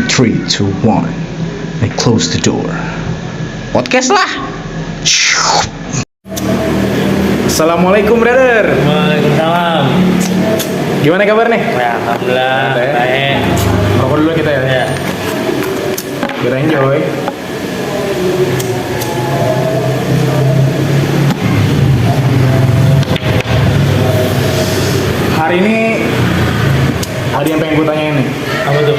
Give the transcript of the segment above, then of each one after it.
3, 2, 1, and close the door. Podcast lah. Assalamualaikum brother. Waalaikumsalam. Gimana kabar nih? Ya, alhamdulillah. Baik. Rokok dulu kita ya. Ya. Biar enjoy. Hari ini ada yang pengen gue tanyain nih Apa tuh?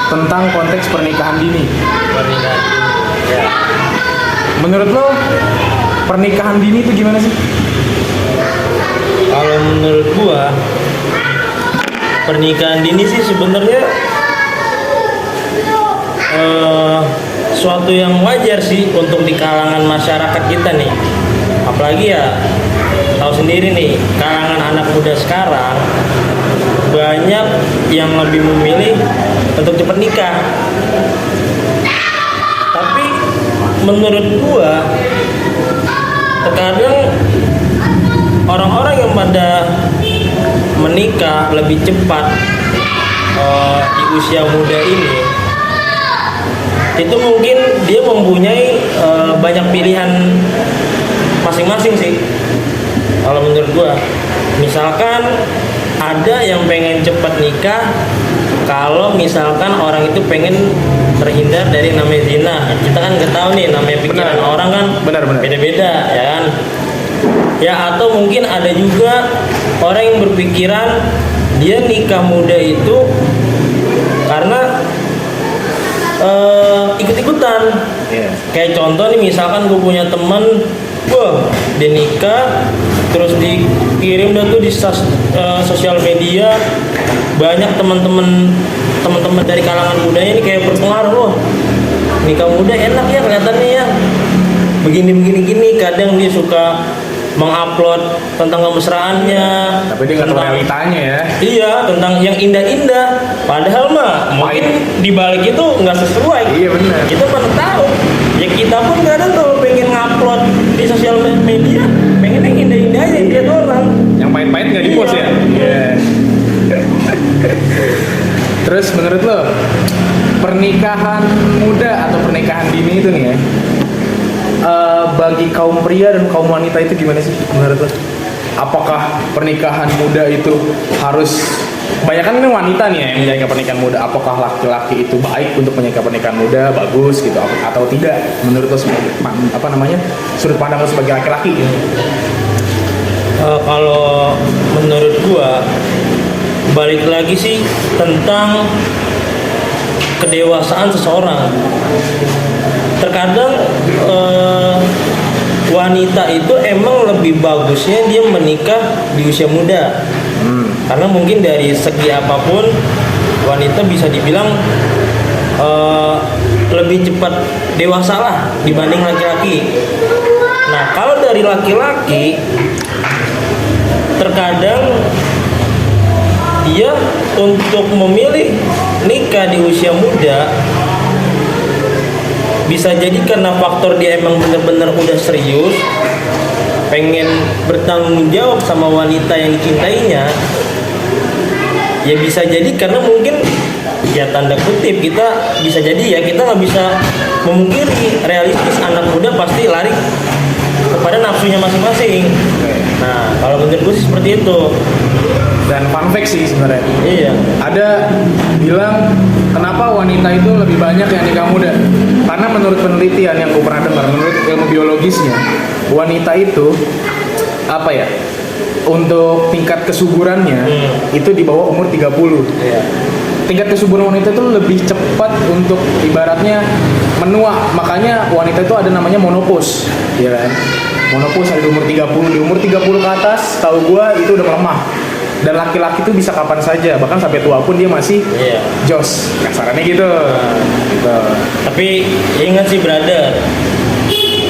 tentang konteks pernikahan dini. Pernikahan. Ya. Menurut lo pernikahan dini itu gimana sih? Kalau menurut gua pernikahan dini sih sebenarnya suatu yang wajar sih untuk di kalangan masyarakat kita nih. Apalagi ya tahu sendiri nih, kalangan anak muda sekarang banyak yang lebih memilih untuk cepat nikah. Tapi menurut gua terkadang orang-orang yang pada menikah lebih cepat di usia muda ini itu mungkin dia mempunyai banyak pilihan masing-masing sih kalau menurut gua. Misalkan ada yang pengen cepat nikah kalau misalkan orang itu pengen terhindar dari namanya zina. Kita kan nggak tahu nih namanya pikiran orang kan beda-beda ya kan. Ya atau mungkin ada juga orang yang berpikiran dia nikah muda itu karena ikut-ikutan. Kayak contoh nih, misalkan gue punya teman, dia nikah terus dikirim dah tuh di sosial media, banyak teman-teman dari kalangan mudanya ini kayak berpengaruh, nikah muda enak ya kelihatannya ya, begini. Kadang dia suka mengupload tentang kemesraannya, Tapi dia nggak tahu realitanya ya. Iya, tentang yang indah-indah. Padahal mah mungkin di balik itu nggak sesuai. Iya benar. Kita mana tahu. Ya kita pun kadang kalau pengen ngupload di sosial media, pengen yang indah-indah aja lihat orang. Yang pahit-pahit nggak di-post ya? Iya. Terus menurut lo pernikahan muda atau pernikahan dini itu nih ya, bagi kaum pria dan kaum wanita itu gimana sih menurut lo? Apakah pernikahan muda itu harus, kebanyakan ini wanita nih ya yang menjaga pernikahan muda, apakah laki-laki itu baik untuk menjaga pernikahan muda, bagus gitu atau tidak menurut lo sebagai sudut pandang lo sebagai laki-laki gitu? Kalau menurut gua balik lagi sih tentang kedewasaan seseorang. Terkadang wanita itu emang lebih bagusnya dia menikah di usia muda, karena mungkin dari segi apapun wanita bisa dibilang lebih cepat dewasa lah dibanding laki-laki. Nah kalau dari laki-laki terkadang dia untuk memilih nikah di usia muda bisa jadi karena faktor dia emang bener-bener udah serius pengen bertanggung jawab sama wanita yang dicintainya. Ya bisa jadi karena mungkin ya tanda kutip kita bisa jadi ya kita nggak bisa memungkiri realistis anak muda pasti lari kepada nafsunya masing-masing. Nah kalau menurut gue sih seperti itu. Dan fun fact sih sebenarnya. Iya. Ada bilang kenapa wanita itu lebih banyak yang nikah muda? Karena menurut penelitian yang gue pernah dengar, menurut ilmu biologisnya, wanita itu apa ya? Untuk tingkat kesuburannya itu di bawah umur 30. Iya. Tingkat kesuburan wanita itu lebih cepat untuk ibaratnya menua. Makanya wanita itu ada namanya menopause, ya kan? Menopause ada di umur 30. Di umur 30 ke atas, tahu gua itu udah melemah. Dan laki-laki itu bisa kapan saja, bahkan sampai tua pun dia masih jos. Kasarannya gitu. Gitu. Tapi ingat sih brother,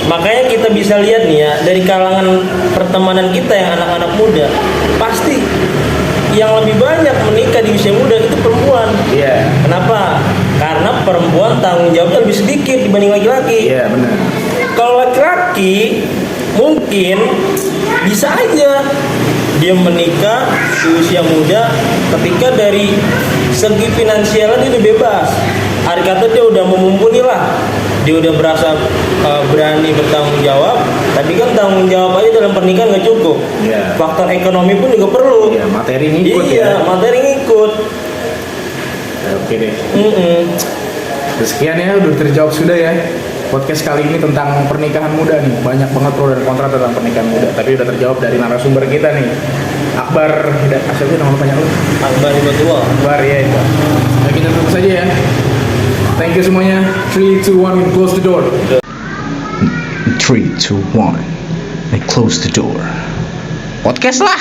makanya kita bisa lihat nih ya dari kalangan pertemanan kita yang anak-anak muda, pasti yang lebih banyak menikah di usia muda itu perempuan. Iya. Kenapa? Karena perempuan tanggung jawabnya lebih sedikit dibanding laki-laki. Iya benar. Kalau laki-laki mungkin bisa aja dia menikah di usia muda ketika dari segi finansialnya dia udah bebas. Hari kata dia udah mumpuni lah, dia udah berasa berani bertanggung jawab. Tapi kan tanggung jawab aja dalam pernikahan nggak cukup. Iya. Faktor ekonomi pun juga perlu. Iya, materi ngikut Iya, ya. materi ngikut. Oke deh. Mm-mm. Sekian ya, udah terjawab sudah ya. Podcast kali ini tentang pernikahan muda nih. Banyak banget pro dan kontra tentang pernikahan muda. Tapi udah terjawab dari narasumber kita nih. Akbar, siapa sih nama panjang lu? Akbar Hibatua. Akbar ya itu. Nah, kita tutup saja ya. Thank you semuanya. 3, 2, 1, and close the door. 3, 2, 1, and close the door. Podcast lah.